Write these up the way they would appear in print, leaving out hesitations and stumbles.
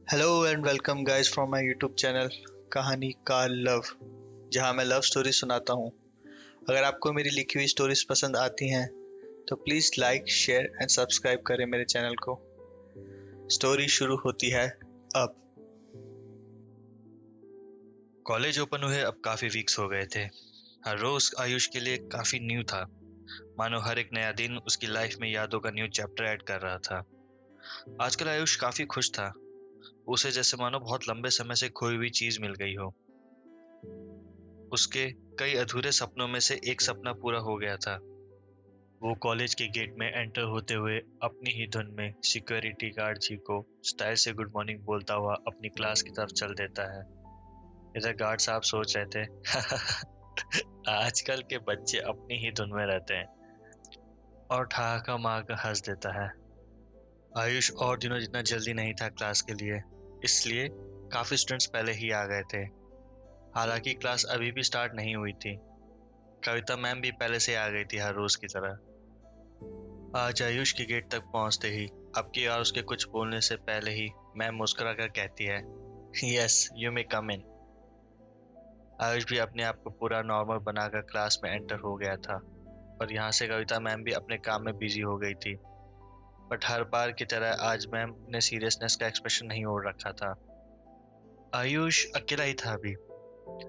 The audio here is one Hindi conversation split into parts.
Hello and welcome guys from my YouTube channel कहानी का लव, जहां मैं लव स्टोरी सुनाता हूं। अगर आपको मेरी लिखी हुई स्टोरीज पसंद आती हैं तो please like share and subscribe करें मेरे चैनल को। स्टोरी शुरू होती है अब। कॉलेज ओपन हुए अब काफी वीक्स हो गए थे। हर रोज आयुष के लिए काफी न्यू था। मानो हर एक नया दिन उसकी लाइफ में यादों का न्यू चैप्टर ऐड कर रहा था। आजकल आयुष काफी खुश था। उसे जैसे मानो बहुत लंबे समय से खोई हुई चीज मिल गई हो। उसके कई अधूरे सपनों में से एक सपना पूरा हो गया था। वो कॉलेज के गेट में एंटर होते हुए अपनी ही धुन में सिक्योरिटी गार्ड जी को स्टाइल से गुड मॉर्निंग बोलता हुआ अपनी क्लास की तरफ चल देता है। इधर गार्ड साहब सोच रहे थे आजकल के बच्चे अपनी ही धुन में रहते हैं, और ठहाका मार कर हंस देता है। आयुष और दिनों जितना जल्दी नहीं था क्लास के लिए, इसलिए काफी स्टूडेंट्स पहले ही आ गए थे। हालांकि क्लास अभी भी स्टार्ट नहीं हुई थी। कविता मैम भी पहले से आ गई थी हर रोज की तरह। आज आयुष के गेट तक पहुंचते ही अब की बार उसके कुछ बोलने से पहले ही मैम मुस्कुरा कर कहती है, यस यू मे कम इन। आयुष भी अपने आप को पूरा नॉर्मल बनाकर क्लास में एंटर हो गया था, और यहाँ से कविता मैम भी अपने काम में बिजी हो गई थी। बट हर बार की तरह आज मैम ने सीरियसनेस का एक्सप्रेशन नहीं ओढ़ रखा था। आयुष अकेला ही था अभी।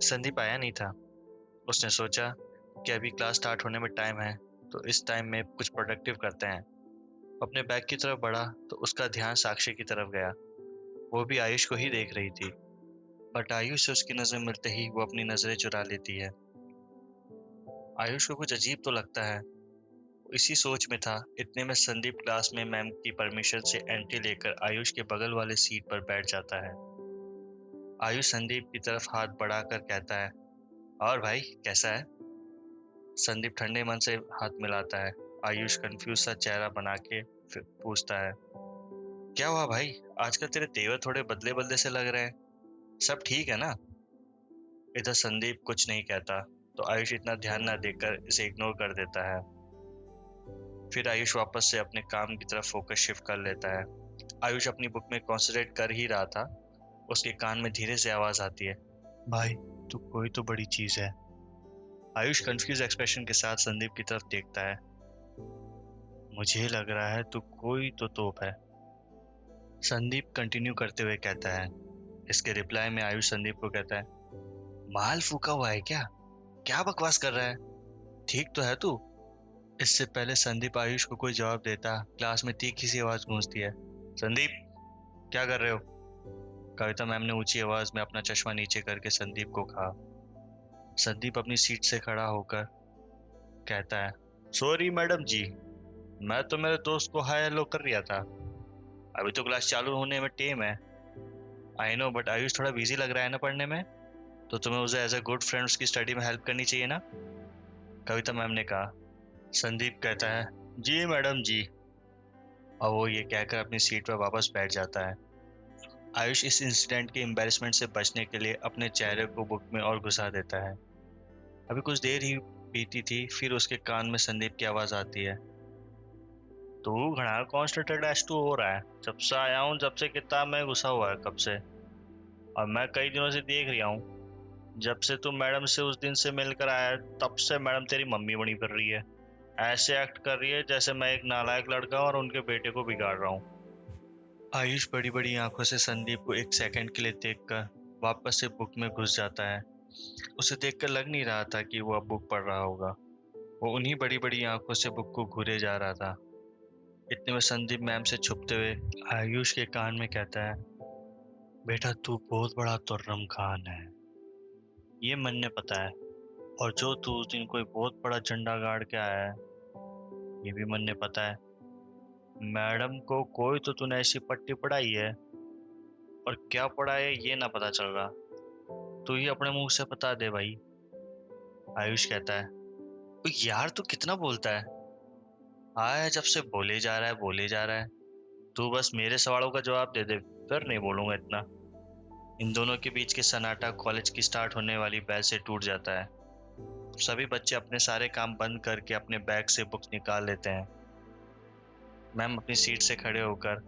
संदीप आया नहीं था। उसने सोचा कि अभी क्लास स्टार्ट होने में टाइम है, तो इस टाइम में कुछ प्रोडक्टिव करते हैं। अपने बैग की तरफ बढ़ा तो उसका ध्यान साक्षी की तरफ गया। वो भी आयुष को ही देख रही थी, बट आयुष से उसकी नजर मिलते ही वो अपनी नजरें चुरा लेती है। आयुष को कुछ अजीब तो लगता है। वो इसी सोच में था, इतने में संदीप क्लास में मैम की परमिशन से एंट्री लेकर आयुष के बगल वाले सीट पर बैठ जाता है। आयुष संदीप की तरफ हाथ बढ़ाकर कहता है, और भाई कैसा है? संदीप ठंडे मन से हाथ मिलाता है। आयुष कंफ्यूज सा चेहरा बना के फिर पूछता है, क्या हुआ भाई? आजकल तेरे तेवर थोड़े बदले बदले से लग रहे हैं। सब ठीक है ना? इधर संदीप कुछ नहीं कहता, तो आयुष इतना ध्यान न देकर इसे इग्नोर कर देता है। फिर आयुष वापस से अपने काम की तरफ फोकस शिफ्ट कर लेता है। आयुष अपनी बुक में कॉन्सेंट्रेट कर ही रहा था, उसके कान में धीरे से आवाज आती है, भाई तू कोई तो बड़ी चीज है। आयुष कंफ्यूज एक्सप्रेशन के साथ संदीप की तरफ देखता है। मुझे लग रहा है तू कोई तो तोप है, संदीप कंटिन्यू करते हुए कहता है। इसके रिप्लाई में आयुष संदीप को कहता है, माल फूका हुआ है क्या? क्या बकवास कर रहा है? ठीक तो है तू? इससे पहले संदीप आयुष को कोई जवाब देता, क्लास में तीखी सी आवाज गूंजती है, संदीप क्या कर रहे हो? कविता मैम ने ऊंची आवाज में अपना चश्मा नीचे करके संदीप को कहा। संदीप अपनी सीट से खड़ा होकर कहता है, सॉरी मैडम जी, मैं तो मेरे दोस्त को हाय हेलो कर रहा था। अभी तो क्लास चालू होने में टाइम है। आई नो, बट आयुष थोड़ा बिजी लग रहा है ना पढ़ने में, तो तुम्हें उसे एज ए गुड फ्रेंड उसकी स्टडी में हेल्प करनी चाहिए ना, कविता मैम ने कहा। संदीप कहता है, जी मैडम जी, और वो ये कहकर अपनी सीट पर वापस बैठ जाता है। आयुष इस इंसिडेंट के एम्बेरसमेंट से बचने के लिए अपने चेहरे को बुक में और घुसा देता है। अभी कुछ देर ही बीती थी, फिर उसके कान में संदीप की आवाज आती है, तू घना कॉन्सेंट्रेटेड एस टू हो रहा है। जब से आया हूँ, जब से किताब में घुसा हुआ है कब से, और मैं कई दिनों से देख रहा हूँ, जब से तू मैडम से उस दिन से मिलकर आया है, तब से मैडम तेरी मम्मी बनी फिर रही है। ऐसे एक्ट कर रही है जैसे मैं एक नालायक लड़का और उनके बेटे को बिगाड़ रहा हूँ। आयुष बड़ी बड़ी आंखों से संदीप को एक सेकंड के लिए देखकर वापस से बुक में घुस जाता है। उसे देखकर लग नहीं रहा था कि वो अब बुक पढ़ रहा होगा। वो उन्हीं बड़ी बड़ी आंखों से बुक को घूरे जा रहा था। इतने में संदीप मैम से छुपते हुए आयुष के कान में कहता है, बेटा तू बहुत बड़ा तुर्रम खान है, ये मन ने पता है। और जो तू उस दिन कोई बहुत बड़ा झंडा गाड़ के आया है, ये भी मन ने पता है। मैडम को कोई तो तूने ऐसी पट्टी पढ़ाई है, और क्या पढ़ा है ये ना पता चल रहा। तू ही अपने मुंह से बता दे भाई, आयुष कहता है। "ओ यार तू कितना बोलता है? आया जब से बोले जा रहा है बोले जा रहा है। तू बस मेरे सवालों का जवाब दे दे, फिर नहीं बोलूंगा इतना। इन दोनों के बीच के सन्नाटा कॉलेज की स्टार्ट होने वाली बैल से टूट जाता है। सभी बच्चे अपने सारे काम बंद करके अपने बैग से बुक्स निकाल लेते हैं। मैम अपनी सीट से खड़े होकर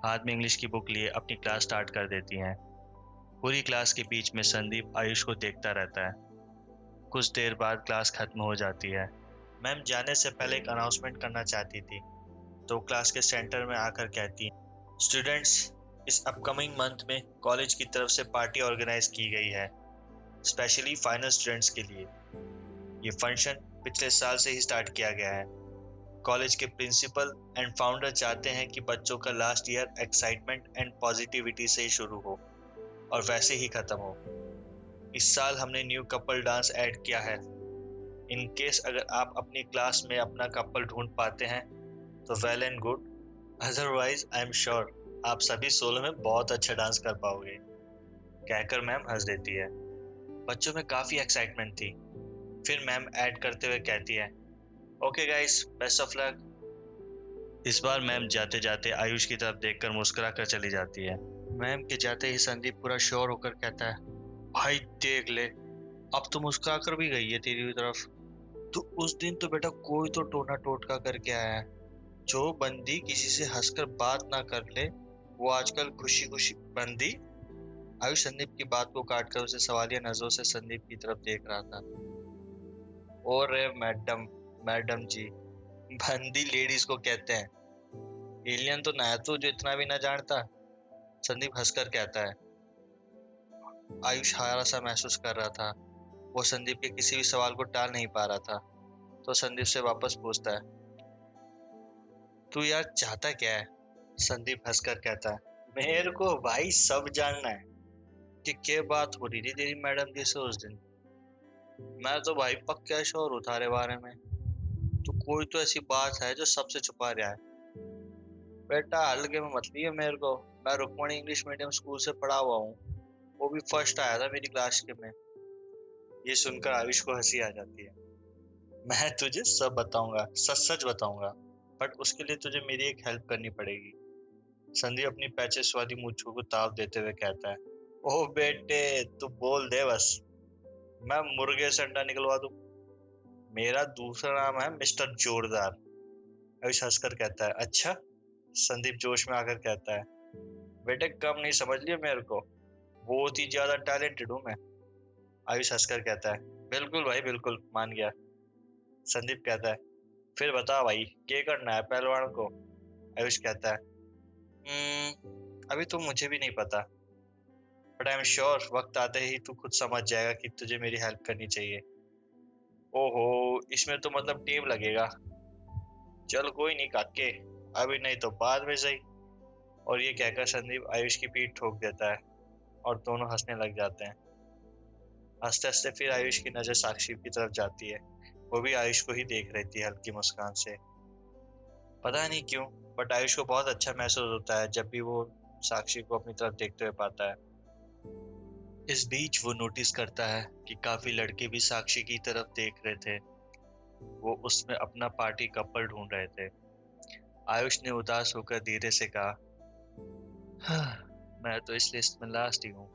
हाथ में इंग्लिश की बुक लिए अपनी क्लास स्टार्ट कर देती हैं। पूरी क्लास के बीच में संदीप आयुष को देखता रहता है। कुछ देर बाद क्लास खत्म हो जाती है। मैम जाने से पहले एक अनाउंसमेंट करना चाहती थी, तो क्लास के सेंटर में आकर कहती हैं, स्टूडेंट्स, इस अपकमिंग मंथ में कॉलेज की तरफ से पार्टी ऑर्गेनाइज की गई है, स्पेशली फाइनल स्टूडेंट्स के लिए। ये फंक्शन पिछले साल से ही स्टार्ट किया गया है। कॉलेज के प्रिंसिपल एंड फाउंडर चाहते हैं कि बच्चों का last year excitement and positivity से ही शुरू हो और वैसे ही खत्म हो। इस साल हमने न्यू कपल डांस ऐड किया है। इन केस अगर आप अपनी क्लास में अपना कपल ढूंढ पाते हैं तो well and good, otherwise I am sure आप सभी सोलो में बहुत अच्छा डांस कर पाओगे, कहकर मैम हंस देती है। बच्चों में काफी एक्साइटमेंट थी। फिर मैम ऐड करते हुए कहती है, okay guys, best of luck. इस बार मैम जाते जाते आयुष की तरफ देखकर मुस्कुरा कर चली जाती है। मैम के जाते ही संदीप पूरा श्योर होकर कहता है, भाई देख ले, अब तो मुस्कुरा कर भी गई है तेरी तरफ। तो उस दिन तो बेटा कोई तो टोना टोटका करके आया है। जो बंदी किसी से हंसकर बात ना कर ले, वो आजकल खुशी खुशी बंदी। आयुष संदीप की बात को काटकर उसे सवालिया नजरों से संदीप की तरफ देख रहा था। और मैडम, मैडम जी, बंदी लेडीज को कहते हैं, एलियन तो ना है तू जो इतना भी ना जानता, संदीप हंसकर कहता है। आयुष हारा सा महसूस कर रहा था। वो संदीप के किसी भी सवाल को टाल नहीं पा रहा था, तो संदीप से वापस पूछता है, तू यार चाहता क्या है? संदीप हंसकर कहता है, मेरे को भाई सब जानना है कि क्या बात हो रही थी तेरी मैडम जी से उस दिन। मैं तो भाई पक्का श्योर हूँ थारे बारे में। तो कोई तो ऐसी बात है जो सबसे छुपा रहा है। बेटा हल्के में मत लिए मेरे को, मैं रुक्मणी इंग्लिश मीडियम स्कूल से पढ़ा हुआ हूँ, वो भी फर्स्ट आया था मेरी क्लास के में। ये सुनकर आयुष को हंसी आ जाती है। मैं तुझे सब बताऊंगा, सच सच बताऊंगा, बट उसके लिए तुझे मेरी एक हेल्प करनी पड़ेगी। संदीप अपनी पैचेस वाली मूंछों को ताव देते हुए कहता है, ओह बेटे तू बोल दे बस, मैं मुर्गे से अंडा निकलवा दूं। मेरा दूसरा नाम है मिस्टर जोरदार। आयुष हंसकर कहता है, अच्छा? संदीप जोश में आकर कहता है, बेटे कम नहीं समझ लियो मेरे को, बहुत ही ज्यादा टैलेंटेड हूँ मैं। आयुष हंसकर कहता है, बिल्कुल भाई बिल्कुल, मान गया। संदीप कहता है, फिर बता भाई क्या करना है पहलवान को? आयुष कहता है, अभी तो मुझे भी नहीं पता, बट आई एम श्योर वक्त आते ही तू खुद समझ जाएगा कि तुझे मेरी हेल्प करनी चाहिए। ओहो, इसमें तो मतलब टेम लगेगा। चल कोई नहीं काके, अभी नहीं तो बाद में सही। और ये कहकर संदीप आयुष की पीठ ठोक देता है और दोनों हंसने लग जाते हैं। हंसते हंसते फिर आयुष की नजर साक्षी की तरफ जाती है। वो भी आयुष को ही देख रही थी हल्की मुस्कान से। पता नहीं क्यों, बट आयुष को बहुत अच्छा महसूस होता है जब भी वो साक्षी को अपनी तरफ देखते हुए पाता है। इस बीच वो नोटिस करता है कि काफी लड़के भी साक्षी की तरफ देख रहे थे। वो उसमें अपना पार्टी कपल ढूंढ रहे थे। आयुष ने उदास होकर धीरे से कहा, हाँ, मैं तो इस लिस्ट में लास्ट ही हूँ।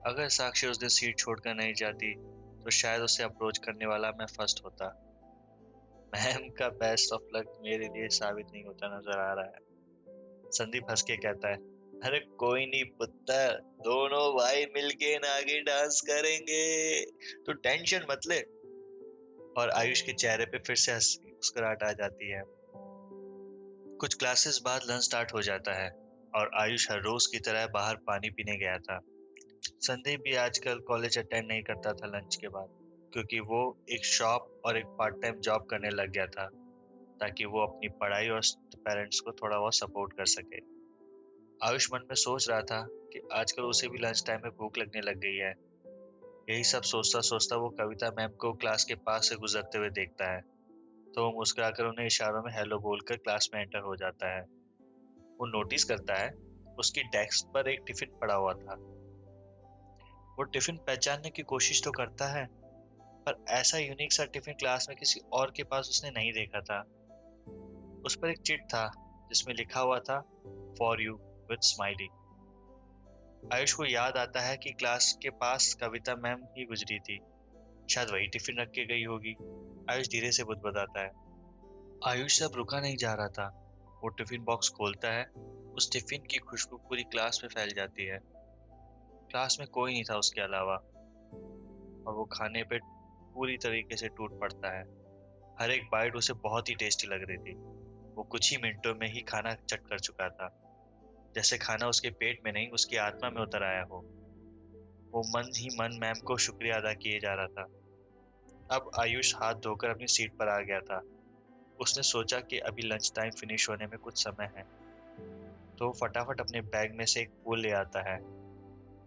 अगर साक्षी उस दिन सीट छोड़कर नहीं जाती तो शायद उसे अप्रोच करने वाला मैं फर्स्ट होता। मैम का बेस्ट ऑफ लक मेरे लिए साबित नहीं होता नजर आ रहा है। संदीप हंस के कहता है, अरे कोई नहीं पुत्र, दोनों भाई मिलके नागिन डांस करेंगे, तो टेंशन मत ले। और आयुष के चेहरे पे फिर से हंसी मुस्कुराहट आ जाती है। कुछ क्लासेस बाद लंच स्टार्ट हो जाता है और आयुष हर रोज की तरह बाहर पानी पीने गया था। संदीप भी आजकल कॉलेज अटेंड नहीं करता था लंच के बाद, क्योंकि वो एक शॉप और एक पार्ट टाइम जॉब करने लग गया था, ताकि वो अपनी पढ़ाई और पेरेंट्स को थोड़ा बहुत सपोर्ट कर सके। आयुष मन में सोच रहा था कि आजकल उसे भी लंच टाइम में भूख लगने लग गई है। यही सब सोचता सोचता वो कविता मैम को क्लास के पास से गुजरते हुए देखता है, तो वो मुस्कुराकर उन्हें इशारों में हेलो बोलकर क्लास में एंटर हो जाता है। वो नोटिस करता है उसकी डेस्क पर एक टिफिन पड़ा हुआ था। वो टिफिन पहचानने की कोशिश तो करता है, पर ऐसा यूनिक सा टिफिन क्लास में किसी और के पास उसने नहीं देखा था। उस पर एक चिट था जिसमें लिखा हुआ था, for you, with smiley. Ayush को याद आता है कि क्लास के पास कविता मैम ही गुजरी थी, शायद वही टिफिन रख के गई होगी। आयुष धीरे से बुदबुदाता है। आयुष से अब रुका नहीं जा रहा था। वो टिफिन बॉक्स खोलता है। उस टिफिन की खुशबू पूरी क्लास में फैल जाती है। क्लास में कोई नहीं था उसके अलावा, और वो खाने पे पूरी तरीके से टूट पड़ता है। हर एक बाइट उसे बहुत ही टेस्टी लग रही थी। वो कुछ ही मिनटों में ही खाना चट कर चुका था, जैसे खाना उसके पेट में नहीं उसकी आत्मा में उतर आया हो। वो मन ही मन मैम को शुक्रिया अदा किए जा रहा था। अब आयुष हाथ धोकर अपनी सीट पर आ गया था। उसने सोचा कि अभी लंच टाइम फिनिश होने में कुछ समय है, तो वो फटाफट अपने बैग में से एक फूल ले आता है।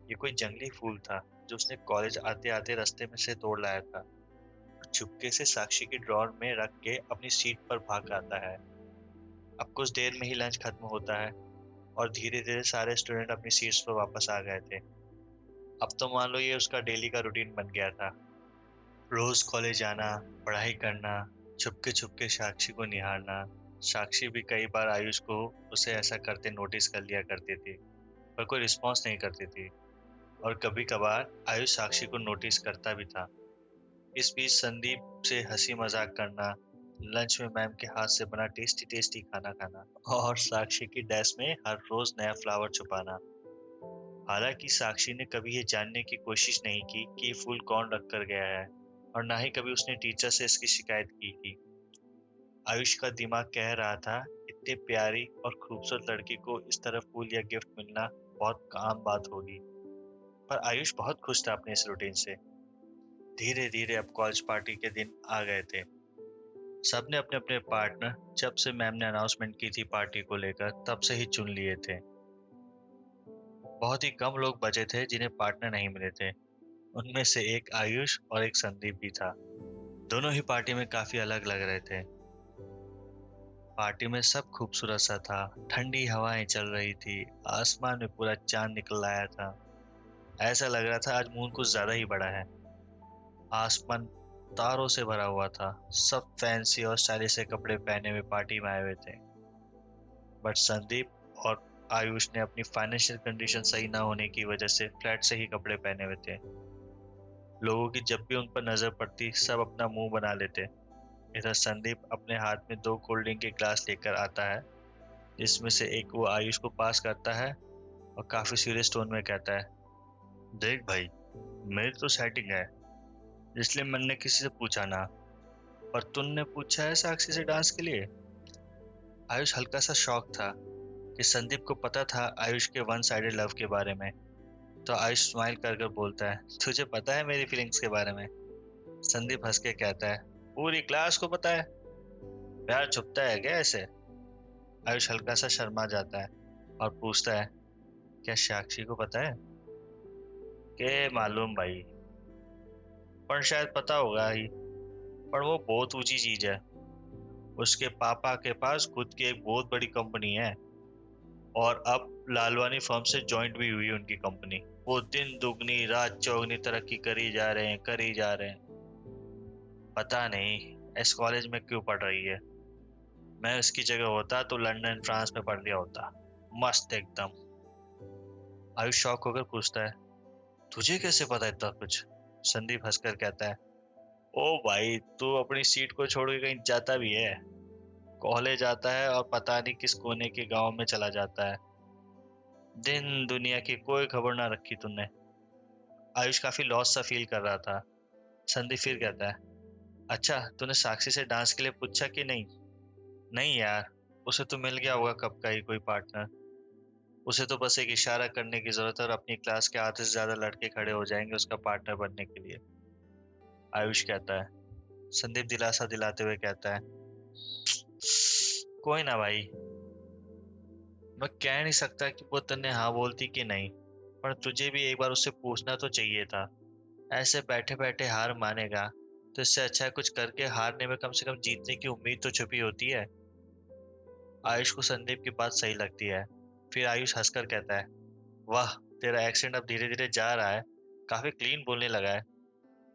ये कोई जंगली फूल था जो उसने कॉलेज आते आते रास्ते में से तोड़ लाया था। चुपके से साक्षी की ड्रॉर में रख के अपनी सीट पर भाग आता है। अब कुछ देर में ही लंच खत्म होता है और धीरे धीरे सारे स्टूडेंट अपनी सीट्स पर वापस आ गए थे। अब तो मान लो ये उसका डेली का रूटीन बन गया था। रोज कॉलेज आना, पढ़ाई करना, छुपके साक्षी को निहारना। साक्षी भी कई बार आयुष को उसे ऐसा करते नोटिस कर लिया करती थी, पर कोई रिस्पॉन्स नहीं करती थी। और कभी कभार आयुष साक्षी को नोटिस करता भी था। इस बीच संदीप से हंसी मजाक करना, लंच में मैम के हाथ से बना टेस्टी टेस्टी खाना खाना, और साक्षी की डेस्क में हर रोज नया फ्लावर छुपाना। हालांकि साक्षी ने कभी ये जानने की कोशिश नहीं की कि ये फूल कौन रख कर गया है, और ना ही कभी उसने टीचर से इसकी शिकायत की थी। आयुष का दिमाग कह रहा था, इतनी प्यारी और खूबसूरत लड़की को इस तरह फूल या गिफ्ट मिलना बहुत आम बात होगी। पर आयुष बहुत खुश था अपने इस रूटीन से। धीरे धीरे अब कॉलेज पार्टी के दिन आ गए थे। सबने अपने अपने पार्टनर जब से मैम ने अनाउंसमेंट की थी पार्टी को लेकर तब से ही चुन लिए थे। बहुत ही कम लोग बचे थे जिन्हें पार्टनर नहीं मिले थे। उनमें से एक आयुष और एक संदीप भी था। दोनों ही पार्टी में काफी अलग लग रहे थे। पार्टी में सब खूबसूरत सा था। ठंडी हवाएं चल रही थी। आसमान में पूरा चांद निकल आया था। ऐसा लग रहा था आज मून कुछ ज्यादा ही बड़ा है। आसमान तारों से भरा हुआ था। सब फैंसी और स्टाइलिश से कपड़े पहने हुए पार्टी में आए हुए थे। बट संदीप और आयुष ने अपनी फाइनेंशियल कंडीशन सही ना होने की वजह से फ्लैट से ही कपड़े पहने हुए थे। लोगों की जब भी उन पर नजर पड़ती सब अपना मुंह बना लेते। इधर संदीप अपने हाथ में दो कोल्ड ड्रिंक के ग्लास लेकर आता है, जिसमें से एक वो आयुष को पास करता है और काफी सीरियस टोन में कहता है, देख भाई, मेरी तो सेटिंग है, इसलिए मैंने किसी से पूछा ना, पर तुमने पूछा है साक्षी से डांस के लिए। आयुष हल्का सा शॉक था कि संदीप को पता था आयुष के वन साइडेड लव के बारे में। तो आयुष स्माइल कर कर बोलता है, तुझे पता है मेरी फीलिंग्स के बारे में। संदीप हंस के कहता है, पूरी क्लास को पता है, प्यार छुपता है क्या ऐसे। आयुष हल्का सा शर्मा जाता है और पूछता है, क्या साक्षी को पता है। के मालूम भाई, पर शायद पता होगा ही, पर वो बहुत ऊंची चीज है। उसके पापा के पास खुद की एक बहुत बड़ी कंपनी है, और अब लालवानी फर्म से जॉइंट भी हुई है उनकी कंपनी। वो दिन दुगनी रात चौगनी तरक्की करी जा रहे हैं, करी जा रहे हैं। पता नहीं इस कॉलेज में क्यों पढ़ रही है। मैं उसकी जगह होता तो लंदन फ्रांस में पढ़ लिया होता, मस्त एकदम। आयुष शौक होकर पूछता है, तुझे कैसे पता इतना कुछ। संदीप हंसकर कहता है, ओ भाई, तू अपनी सीट को छोड़ के कहीं जाता भी है। कॉलेज आता है और पता नहीं किस कोने के गांव में चला जाता है। दिन दुनिया की कोई खबर ना रखी तूने। आयुष काफी लॉस सा फील कर रहा था। संदीप फिर कहता है, अच्छा तूने साक्षी से डांस के लिए पूछा कि नहीं। नहीं यार, उसे तो मिल गया होगा कब का ही कोई पार्टनर। उसे तो बस एक इशारा करने की जरूरत है और अपनी क्लास के आधे से ज्यादा लड़के खड़े हो जाएंगे उसका पार्टनर बनने के लिए। आयुष कहता है। संदीप दिलासा दिलाते हुए कहता है, कोई ना भाई, मैं कह नहीं सकता कि वो तन्ने हाँ बोलती कि नहीं, पर तुझे भी एक बार उससे पूछना तो चाहिए था। ऐसे बैठे बैठे हार मानेगा तो इससे अच्छा है कुछ करके हारने में कम से कम जीतने की उम्मीद तो छुपी होती है। आयुष को संदीप की बात सही लगती है। फिर आयुष हंसकर कहता है, वाह, तेरा एक्सेंट अब धीरे धीरे जा रहा है, काफी क्लीन बोलने लगा है।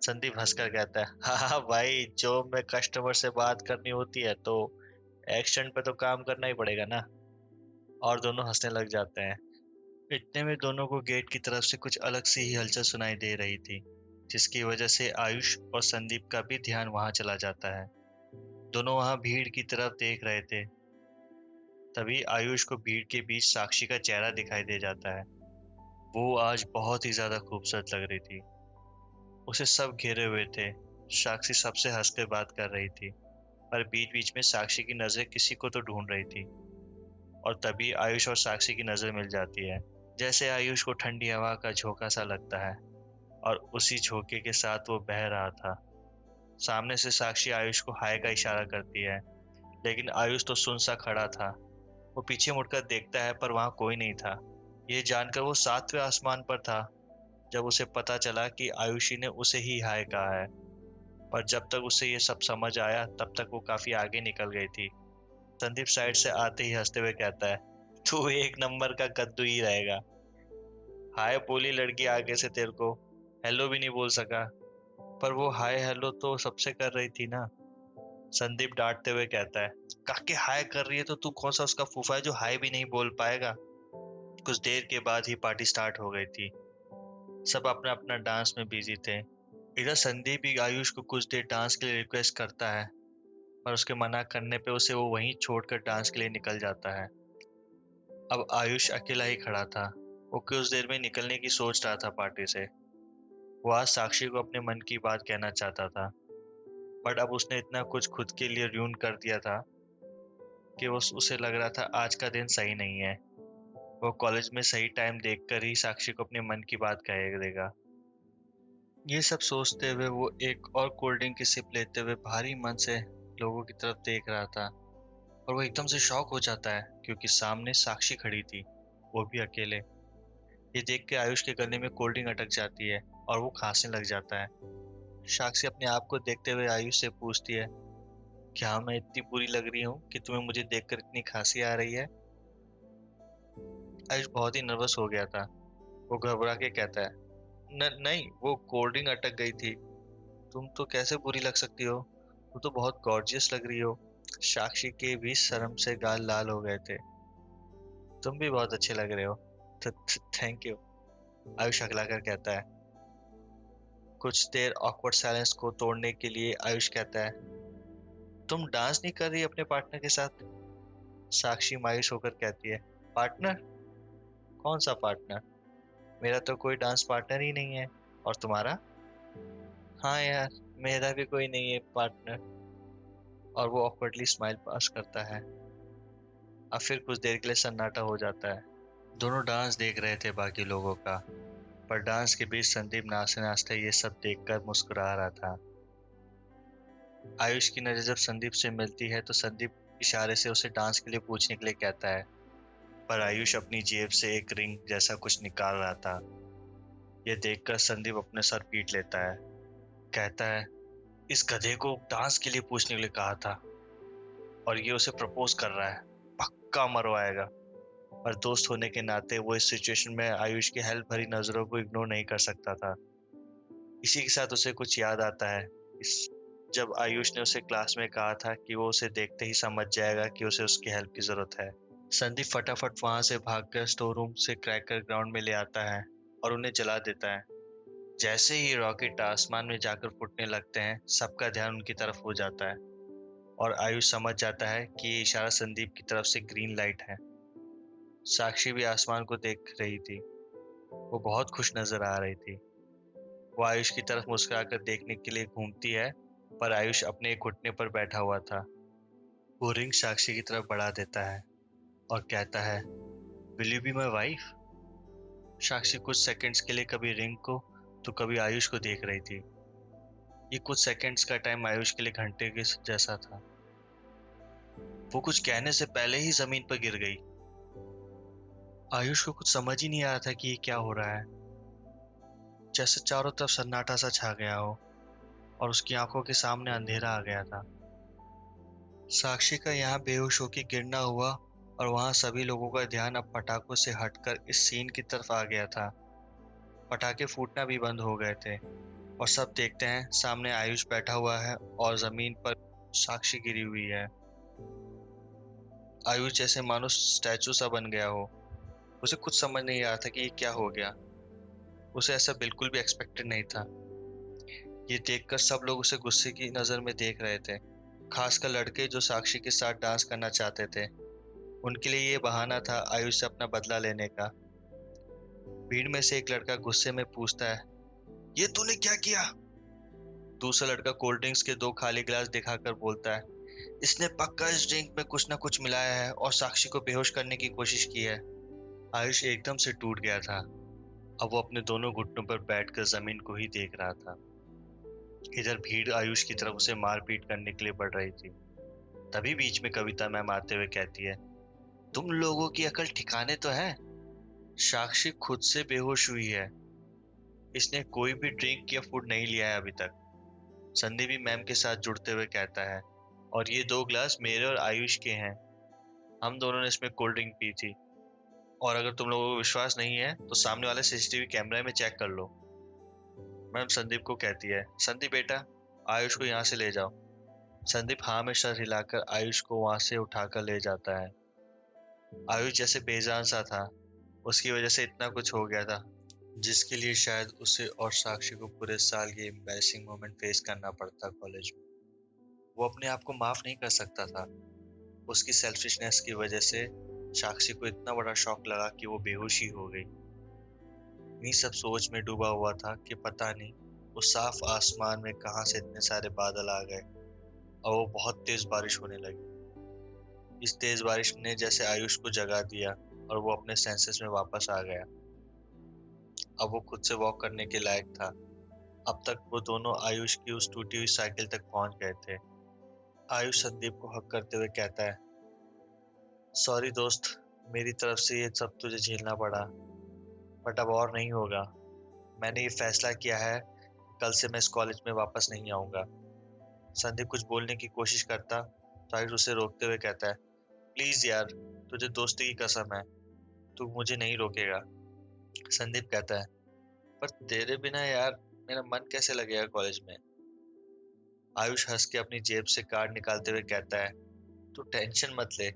संदीप हंसकर कहता है, हाँ भाई, जो में कस्टमर से बात करनी होती है तो एक्सेंट पे तो काम करना ही पड़ेगा ना। और दोनों हंसने लग जाते हैं। इतने में दोनों को गेट की तरफ से कुछ अलग सी ही हलचल सुनाई दे रही थी, जिसकी वजह से आयुष और संदीप का भी ध्यान वहां चला जाता है। दोनों वहां भीड़ की तरफ देख रहे थे। तभी आयुष को भीड़ के बीच साक्षी का चेहरा दिखाई दे जाता है। वो आज बहुत ही ज्यादा खूबसूरत लग रही थी। उसे सब घेरे हुए थे। साक्षी सबसे हंसकर बात कर रही थी, पर बीच बीच में साक्षी की नजर किसी को तो ढूंढ रही थी। और तभी आयुष और साक्षी की नजर मिल जाती है। जैसे आयुष को ठंडी हवा का झोंका सा लगता है, और उसी झोंके के साथ वो बह रहा था। सामने से साक्षी आयुष को हाय का इशारा करती है, लेकिन आयुष तो सुन सा खड़ा था। वो पीछे मुड़कर देखता है, पर वहां कोई नहीं था। ये जानकर वो 7वें आसमान पर था जब उसे पता चला कि आयुषी ने उसे ही हाय कहा है। पर जब तक उसे ये सब समझ आया, तब तक वो काफी आगे निकल गई थी। संदीप साइड से आते ही हंसते हुए कहता है, तू एक नंबर का कद्दू ही रहेगा। हाय बोली लड़की आगे से तेरे को, हेलो भी नहीं बोल सका। पर वो हाय हेलो तो सबसे कर रही थी ना। संदीप डांटते हुए कहता है, काके हाय कर रही है तो तू कौन सा उसका फूफा है जो हाय भी नहीं बोल पाएगा। कुछ देर के बाद ही पार्टी स्टार्ट हो गई थी। सब अपना अपना डांस में बिजी थे। इधर संदीप भी आयुष को कुछ देर डांस के लिए रिक्वेस्ट करता है, पर उसके मना करने पे उसे वो वहीं छोड़कर डांस के लिए निकल जाता है। अब आयुष अकेला ही खड़ा था। वो कुछ देर में निकलने की सोच रहा था पार्टी से। वो आज साक्षी को अपने मन की बात कहना चाहता था, बट अब उसने इतना कुछ खुद के लिए र्यून कर दिया था कि उसे लग रहा था आज का दिन सही नहीं है। वो कॉलेज में सही टाइम देखकर ही साक्षी को अपने मन की बात कह देगा। ये सब सोचते हुए वो एक और कोल्ड ड्रिंक की सिप लेते हुए भारी मन से लोगों की तरफ देख रहा था। और वो एकदम से शॉक हो जाता है, क्योंकि सामने साक्षी खड़ी थी, वो भी अकेले। ये देख के आयुष के गले में कोल्ड ड्रिंक अटक जाती है और वो खांसने लग जाता है। साक्षी अपने आप को देखते हुए आयुष से पूछती है, क्या मैं इतनी बुरी लग रही हूँ कि तुम्हें मुझे देखकर इतनी खांसी आ रही है। आयुष बहुत ही नर्वस हो गया था। वो घबरा के कहता है, नहीं, वो कोल्ड ड्रिंक अटक गई थी। तुम तो कैसे बुरी लग सकती हो, तुम तो बहुत गॉर्जियस लग रही हो। साक्षी के भी शर्म से गाल लाल हो गए थे। तुम भी बहुत अच्छे लग रहे हो। थैंक यू, आयुष अगला कर कहता है। कुछ देर ऑकवर्ड साइलेंस को तोड़ने के लिए आयुष कहता है, तुम डांस नहीं कर रही अपने पार्टनर के साथ। साक्षी मायूस होकर कहती है, पार्टनर? कौन सा पार्टनर? मेरा तो कोई डांस पार्टनर ही नहीं है। और तुम्हारा? हाँ यार, मेरा भी कोई नहीं है पार्टनर। और वो ऑकवर्डली स्माइल पास करता है। अब फिर कुछ देर के लिए सन्नाटा हो जाता है। दोनों डांस देख रहे थे बाकी लोगों का, पर डांस के बीच संदीप नाचते नाचते ये सब देखकर मुस्कुरा रहा था। आयुष की नजर जब संदीप से मिलती है तो संदीप इशारे से उसे डांस के लिए पूछने के लिए कहता है, पर आयुष अपनी जेब से एक रिंग जैसा कुछ निकाल रहा था। यह देखकर संदीप अपने सर पीट लेता है। कहता है, इस गधे को डांस के लिए पूछने के लिए कहा था, और ये उसे प्रपोज कर रहा है, पक्का मरवाएगा। पर दोस्त होने के नाते वो इस सिचुएशन में आयुष की हेल्प भरी नजरों को इग्नोर नहीं कर सकता था। इसी के साथ उसे कुछ याद आता है। इस जब आयुष ने उसे क्लास में कहा था कि वो उसे देखते ही समझ जाएगा कि उसे उसकी हेल्प की जरूरत है। संदीप फटाफट वहां से भागकर स्टोर रूम से क्रैकर ग्राउंड में ले आता है और उन्हें जला देता है। जैसे ही रॉकेट आसमान में जाकर फूटने लगते हैं, सबका ध्यान उनकी तरफ हो जाता है और आयुष समझ जाता है कि ये इशारा संदीप की तरफ से ग्रीन लाइट है। साक्षी भी आसमान को देख रही थी। वो बहुत खुश नजर आ रही थी। वो आयुष की तरफ मुस्कुराकर देखने के लिए घूमती है, पर आयुष अपने एक घुटने पर बैठा हुआ था। वो रिंग साक्षी की तरफ बढ़ा देता है और कहता है, will you be my wife. Sakshi कुछ सेकंड्स के लिए कभी रिंग को तो कभी आयुष को देख रही थी। ये कुछ सेकंड्स का टाइम आयुष के लिए घंटे के जैसा था। वो कुछ कहने से पहले ही जमीन पर गिर गई। आयुष को कुछ समझ ही नहीं आ रहा था कि ये क्या हो रहा है। जैसे चारों तरफ सन्नाटा सा छा गया हो और उसकी आंखों के सामने अंधेरा आ गया था। साक्षी का यहाँ बेहोश होकर गिरना हुआ और वहाँ सभी लोगों का ध्यान अब पटाखों से हटकर इस सीन की तरफ आ गया था। पटाखे फूटना भी बंद हो गए थे और सब देखते हैं सामने आयुष बैठा हुआ है और जमीन पर साक्षी गिरी हुई है। आयुष जैसे मानो स्टैचू सा बन गया हो। उसे कुछ समझ नहीं आ रहा था कि ये क्या हो गया। उसे ऐसा बिल्कुल भी एक्सपेक्टेड नहीं था। ये देखकर सब लोग उसे गुस्से की नजर में देख रहे थे, खासकर लड़के जो साक्षी के साथ डांस करना चाहते थे। उनके लिए ये बहाना था आयुष से अपना बदला लेने का। भीड़ में से एक लड़का गुस्से में पूछता है, ये तूने क्या किया? दूसरा लड़का कोल्ड ड्रिंक्स के दो खाली गिलास दिखाकर बोलता है, इसने पक्का इस ड्रिंक में कुछ ना कुछ मिलाया है और साक्षी को बेहोश करने की कोशिश की है। आयुष एकदम से टूट गया था। अब वो अपने दोनों घुटनों पर बैठकर जमीन को ही देख रहा था। इधर भीड़ आयुष की तरफ उसे मारपीट करने के लिए बढ़ रही थी। तभी बीच में कविता मैम आते हुए कहती है, तुम लोगों की अकल ठिकाने तो है? साक्षी खुद से बेहोश हुई है। इसने कोई भी ड्रिंक या फूड नहीं लिया है अभी तक। संदीप भी मैम के साथ जुड़ते हुए कहता है, और ये दो ग्लास मेरे और आयुष के हैं। हम दोनों ने इसमें कोल्ड ड्रिंक पी थी। और अगर तुम लोगों को विश्वास नहीं है तो सामने वाले सीसीटीवी कैमरे में चेक कर लो। मैम संदीप को कहती है, संदीप बेटा, आयुष को यहाँ से ले जाओ। संदीप हाँ में सर हिलाकर आयुष को वहां से उठाकर ले जाता है। आयुष जैसे बेजान सा था, उसकी वजह से इतना कुछ हो गया था जिसके लिए शायद उसे और साक्षी को पूरे साल ये एम्बैरेसिंग मोमेंट फेस करना पड़ता कॉलेज में। वो अपने आप को माफ नहीं कर सकता था। उसकी सेल्फिशनेस की वजह से साक्षी को इतना बड़ा शॉक लगा कि वो बेहोशी हो गई। इन्हीं सब सोच में डूबा हुआ था कि पता नहीं उस साफ आसमान में कहां से इतने सारे बादल आ गए और वो बहुत तेज बारिश होने लगी। इस तेज बारिश ने जैसे आयुष को जगा दिया और वो अपने सेंसेस में वापस आ गया। अब वो खुद से वॉक करने के लायक था। अब तक वो दोनों आयुष की उस टूटी हुई साइकिल तक पहुंच गए थे। आयुष संदीप को हक करते हुए कहता है, सॉरी दोस्त, मेरी तरफ से ये सब तुझे झेलना पड़ा, बट अब और नहीं होगा। मैंने ये फैसला किया है, कल से मैं इस कॉलेज में वापस नहीं आऊंगा। संदीप कुछ बोलने की कोशिश करता तो आयुष उसे रोकते हुए कहता है, प्लीज यार, तुझे दोस्ती की कसम है, तू मुझे नहीं रोकेगा। संदीप कहता है, पर तेरे बिना यार मेरा मन कैसे लगेगा कॉलेज में? आयुष हंस के अपनी जेब से कार्ड निकालते हुए कहता है, तू टेंशन मत ले,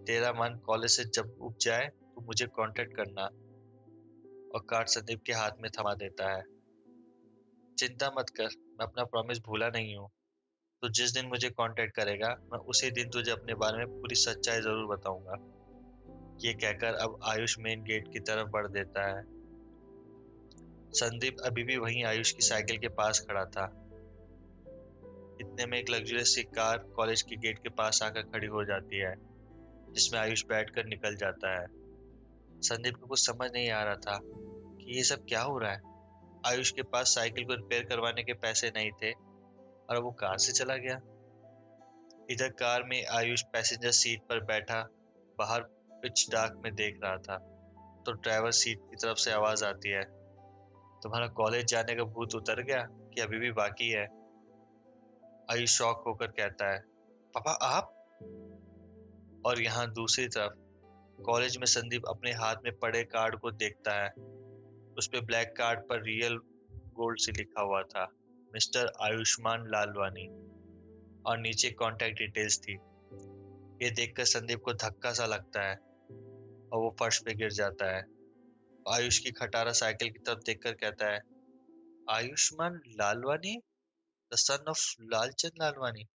तेरा मन कॉलेज से जब उब जाए तो मुझे कांटेक्ट करना। और कार्ड संदीप के हाथ में थमा देता है। चिंता मत कर, मैं अपना प्रॉमिस भूला नहीं हूँ। तो जिस दिन मुझे कांटेक्ट करेगा मैं उसी दिन तुझे अपने बारे में पूरी सच्चाई जरूर बताऊंगा। ये कहकर अब आयुष मेन गेट की तरफ बढ़ देता है। संदीप अभी भी वहीं आयुष की साइकिल के पास खड़ा था। इतने में एक लग्जरियस सी कार कॉलेज के गेट के पास आकर खड़ी हो जाती है, जिसमें आयुष बैठकर निकल जाता है। संदीप को कुछ समझ नहीं आ रहा था कि ये सब क्या हो रहा है। आयुष के पास साइकिल को रिपेयर करवाने के पैसे नहीं थे और अब वो कहाँ से चला गया। इधर कार में आयुष पैसेंजर सीट पर बैठा बाहर पिच डार्क में देख रहा था, तो ड्राइवर सीट की तरफ से आवाज आती है, तुम्हारा कॉलेज जाने का भूत उतर गया कि अभी भी बाकी है? आयुष शॉक होकर कहता है, पापा आप? और यहाँ दूसरी तरफ कॉलेज में संदीप अपने हाथ में पड़े कार्ड को देखता है। उस पे ब्लैक कार्ड पर रियल गोल्ड से लिखा हुआ था, मिस्टर आयुष्मान लालवानी, और नीचे कॉन्टैक्ट डिटेल्स थी। ये देखकर संदीप को धक्का सा लगता है और वो फर्श पे गिर जाता है। आयुष की खटारा साइकिल की तरफ देखकर कहता है, Ayushman Lalwani, the son of Lalchand Lalwani.